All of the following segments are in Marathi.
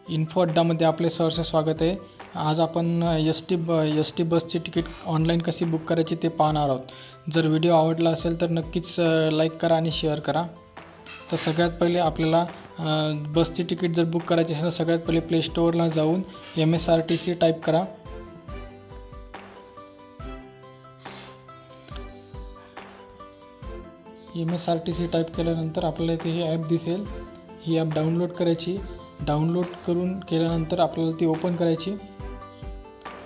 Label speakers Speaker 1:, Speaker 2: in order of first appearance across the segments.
Speaker 1: इन्फो अड्डामध्ये आपले सहर्ष स्वागत आहे। आज आपण एस टी बसची तिकीट ऑनलाईन कशी बुक करायची ते पाहणार आहोत। जर व्हिडिओ आवडला असेल तर नक्कीच लाईक करा आणि शेअर करा। तर सगळ्यात पहिले आपल्याला बसची तिकीट जर बुक करायची असेल तर सगळ्यात पहिले प्ले स्टोअरला जाऊन MSRTC टाईप करा। MSRTC टाईप केल्यानंतर आपल्याला इथे ही ॲप दिसेल। ही ॲप डाउनलोड करायची। डाउनलोड करून केल्यानंतर आपल्याला ती ओपन करायची।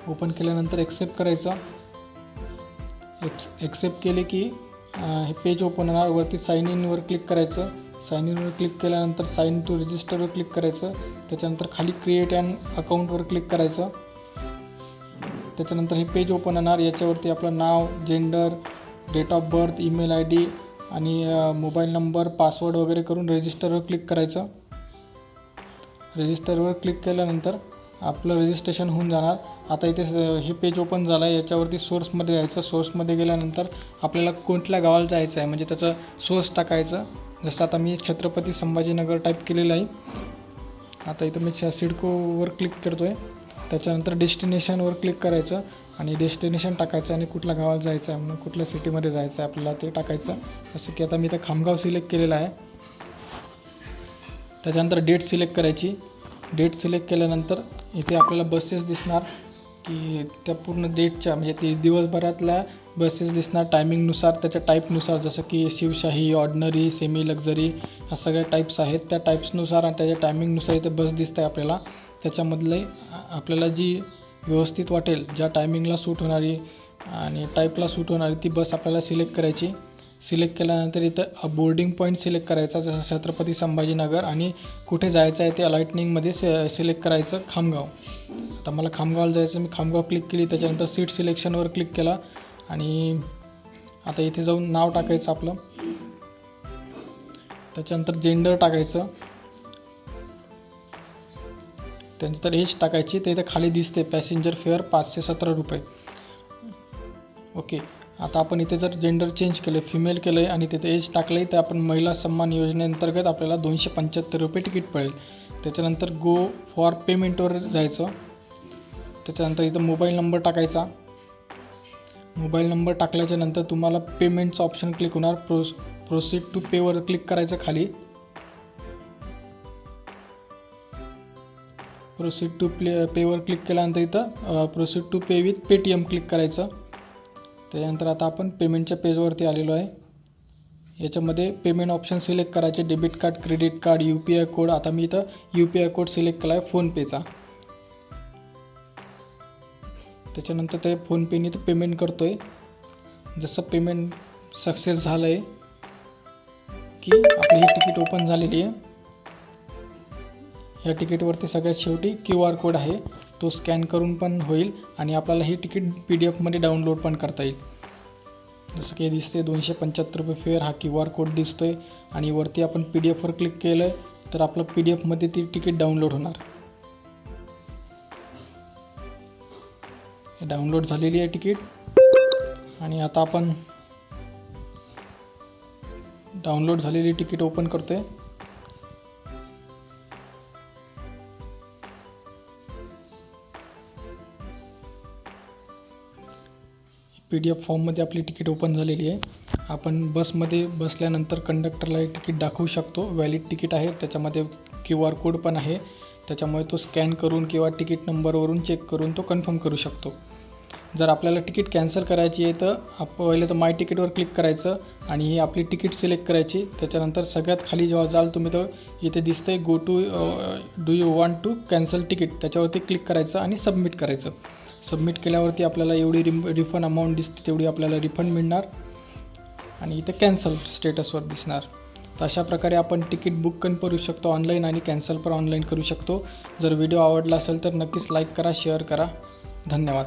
Speaker 1: ओपन केल्यानंतर एक्सेप्ट करायचा। एक्सेप्ट केले की हे पेज ओपन होणार। वरती साइन इन वर क्लिक करायचं। साइन इन वर क्लिक केल्यानंतर साइन टू रजिस्टर वर क्लिक करायचं। त्याच्यानंतर खाली क्रिएट अन अकाउंट वर क्लिक करायचं। त्याच्यानंतर हे पेज ओपन होणार। याच्यावरती आपलं नाव, gender, date of birth, email ID आणि मोबाईल नंबर, पासवर्ड वगैरे करून रजिस्टरवर क्लिक करायचं। रजिस्टरवर क्लिक केल्यानंतर आपलं रजिस्ट्रेशन होऊन जाणार। आता इथे हे पेज ओपन झालं आहे। याच्यावरती सोर्समध्ये जायचं। सोर्समध्ये गेल्यानंतर आपल्याला कोणत्या गावाला जायचं आहे म्हणजे त्याचं सोर्स टाकायचं। जसं आता मी छत्रपती संभाजीनगर टाईप केलेलं आहे। आता इथं मी सिडकोवर क्लिक करतो आहे। त्याच्यानंतर डेस्टिनेशनवर क्लिक करायचं आणि डेस्टिनेशन टाकायचं आणि कुठल्या गावाला जायचं आहे म्हणून कुठल्या सिटीमध्ये जायचं आहे आपल्याला ते टाकायचं। जसं की आता मी इथं खामगाव सिलेक्ट केलेलं आहे। त्याच्यानंतर डेट सिलेक्ट करायची। डेट सिलेक्ट केल्यानंतर इथे आपल्याला बसेस दिसणार की त्या पूर्ण डेटच्या म्हणजे ते दिवसभरातल्या बसेस दिसणार टायमिंगनुसार, त्याच्या टाईपनुसार। जसं की शिवशाही, ऑर्डिनरी, सेमी लक्झरी ह्या सगळ्या टाईप्स आहेत। त्या टाईप्सनुसार आणि त्याच्या टायमिंगनुसार इथे बस दिसत आहे आपल्याला। त्याच्यामधले आपल्याला जी व्यवस्थित वाटेल, ज्या टायमिंगला सूट होणारी आणि टाईपला सूट होणारी ती बस आपल्याला सिलेक्ट करायची। सिलेक्ट केल्यानंतर इथं बोर्डिंग पॉईंट सिलेक्ट करायचा जसं छत्रपती संभाजीनगर आणि कुठे जायचं आहे ते लाईटनिंगमध्ये सिलेक्ट करायचं खामगाव। आता मला खामगावला जायचं, मी खामगाव क्लिक केली। त्याच्यानंतर सीट सिलेक्शनवर क्लिक केला आणि आता इथे जाऊन नाव टाकायचं आपलं। त्याच्यानंतर जेंडर टाकायचं। त्यानंतर एज टाकायची। ते इथे खाली दिसते पॅसेंजर फेअर 517 रुपये। ओके, आता आपण इथे जर जेंडर चेंज केलं, फिमेल केलं आहे आणि तिथे एज टाकलं आहे तर आपण महिला सन्मान योजनेअंतर्गत आपल्याला 275 रुपये तिकीट पडेल। त्याच्यानंतर गो फॉर पेमेंटवर जायचं। त्याच्यानंतर इथं मोबाईल नंबर टाकायचा। मोबाईल नंबर टाकल्याच्या नंतर तुम्हाला पेमेंटचं ऑप्शन क्लिक होणार। प्रोसीड टू पेवर क्लिक करायचं खाली। प्रोसीड टू पेवर क्लिक केल्यानंतर इथं proceed to pay with Paytm click करायचं। त्याच्यानंतर आता आपण पेमेंटच्या पेजवरती आलेलो आहे। याच्यामध्ये पेमेंट ऑप्शन सिलेक्ट करायचे, debit card, credit card, UPI code. आता मी इथं UPI कोड सिलेक्ट केला आहे फोनपेचा। त्याच्यानंतर ते फोनपेने इथं पेमेंट करतो आहे। जसं पेमेंट सक्सेस झालं आहे की आपली ही तिकीट ओपन झालेली आहे। या तिकीटवरती सगळ्यात शेवटी QR कोड आहे, तो स्कॅन करून पण होईल आणि आपल्याला ही तिकीट PDF मध्ये डाउनलोड पण करता येईल। जसं की दिसते 275 रुपये फेअर हा QR कोड दिसतोय आणि वरती आपण PDF वर क्लिक केलं तर आपलं PDF मध्ये ती तिकीट डाउनलोड होणार। डाउनलोड झालेली आहे तिकीट आणि आता आपण डाउनलोड झालेली तिकीट ओपन करतोय। PDF फॉर्ममध्ये आपली तिकीट ओपन झालेली आहे। आपण बसमध्ये बसल्यानंतर कंडक्टरला हे तिकीट दाखवू शकतो। व्हॅलिड तिकीट आहे, त्याच्यामध्ये QR कोड पण आहे, त्याच्यामुळे तो स्कॅन करून किंवा तिकीट नंबरवरून चेक करून तो कन्फर्म करू शकतो। जर आपल्याला तिकीट कॅन्सल करायची आहे तर पहिले तर माय तिकीटवर क्लिक करायचं आणि ही आपली तिकीट सिलेक्ट करायची। त्याच्यानंतर सगळ्यात खाली जेव्हा जाल तुम्ही तर इथे दिसतंय go to do you want to cancel ticket, त्याच्यावरती क्लिक करायचं आणि सबमिट करायचं। सबमिट केल्यावरती आपल्याला एवढी रिफंड अमाऊंट दिसते तेवढी आपल्याला रिफंड मिळणार आणि इथे कॅन्सल स्टेटसवर दिसणार। तर अशा प्रकारे आपण तिकीट बुक पण करू शकतो ऑनलाईन आणि कॅन्सल पण ऑनलाईन करू शकतो। जर व्हिडिओ आवडला असेल तर नक्कीच लाईक करा, शेअर करा। धन्यवाद।